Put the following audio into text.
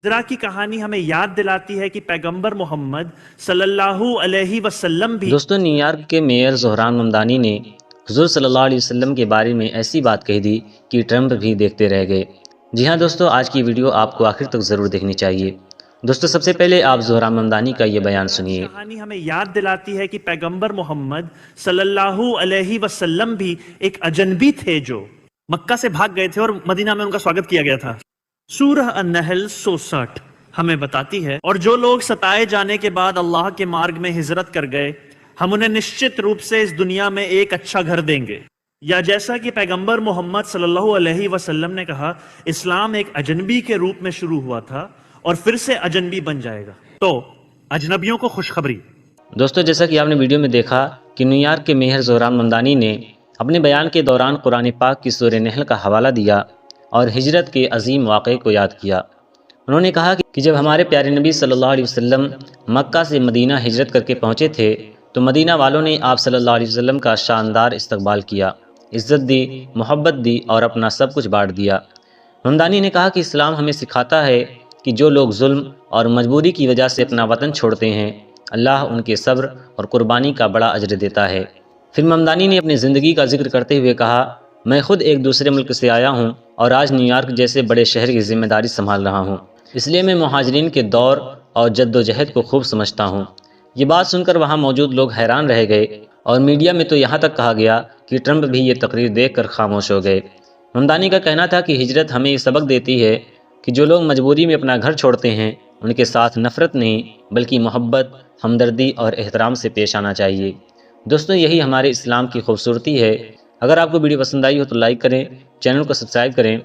हिजरा की कहानी हमें याद दिलाती है कि पैगंबर मोहम्मद सल्लल्लाहु अलैहि वसल्लम भी। दोस्तों, न्यूयॉर्क के मेयर ज़ोहरान ममदानी ने हुज़ूर सल्लल्लाहु अलैहि वसल्लम के बारे में ऐसी बात कही दी कि ट्रंप भी देखते रह गए। जी हाँ दोस्तों, आज की वीडियो आपको आखिर तक ज़रूर देखनी चाहिए। दोस्तों, सबसे पहले आप ज़ोहरान ममदानी का ये बयान सुनिए। कहानी हमें याद दिलाती है कि पैगंबर मोहम्मद सल्लल्लाहु अलैहि वसल्लम भी एक अजनबी थे जो मक्का से भाग गए थे और मदीना में उनका स्वागत किया गया था। सूरह अन-नहल 66 हमें बताती है, और जो लोग सताए जाने के बाद अल्लाह के मार्ग में हिजरत कर गए, हम उन्हें निश्चित रूप से इस दुनिया में एक अच्छा घर देंगे। या जैसा कि पैगंबर मोहम्मद सल्लल्लाहु अलैहि वसल्लम ने कहा, इस्लाम एक अजनबी के रूप में शुरू हुआ था और फिर से अजनबी बन जाएगा। तो अजनबियों को खुशखबरी। दोस्तों, जैसा कि आपने वीडियो में देखा कि न्यूयॉर्क के मेयर ज़ोहरान ममदानी ने अपने बयान के दौरान कुरान पाक की सूरह नहल का हवाला दिया और हिजरत के अजीम वाक़े को याद किया। उन्होंने कहा कि जब हमारे प्यारे नबी सल्लल्लाहु अलैहि वसल्लम मक्का से मदीना हिजरत करके पहुँचे थे तो मदीना वालों ने आप सल्लल्लाहु अलैहि वसल्लम का शानदार इस्तकबाल किया, इज़्ज़त दी, मोहब्बत दी और अपना सब कुछ बांट दिया। ममदानी ने कहा कि इस्लाम हमें सिखाता है कि जो लोग जुल्म और मजबूरी की वजह से अपना वतन छोड़ते हैं, अल्लाह उनके सब्र और कुर्बानी का बड़ा अजर देता है। फिर ममदानी ने अपनी ज़िंदगी का जिक्र करते हुए कहा, मैं खुद एक दूसरे मुल्क से आया हूँ और आज न्यूयॉर्क जैसे बड़े शहर की जिम्मेदारी संभाल रहा हूँ, इसलिए मैं मुहाजिरीन के दौर और जद्दोजहद को खूब समझता हूँ। ये बात सुनकर वहाँ मौजूद लोग हैरान रह गए और मीडिया में तो यहाँ तक कहा गया कि ट्रंप भी ये तकरीर देखकर खामोश हो गए। ममदानी का कहना था कि हिजरत हमें ये सबक देती है कि जो लोग मजबूरी में अपना घर छोड़ते हैं उनके साथ नफ़रत नहीं बल्कि मोहब्बत, हमदर्दी और एहतराम से पेश आना चाहिए। दोस्तों, यही हमारे इस्लाम की खूबसूरती है। अगर आपको वीडियो पसंद आई हो तो लाइक करें, चैनल को सब्सक्राइब करें।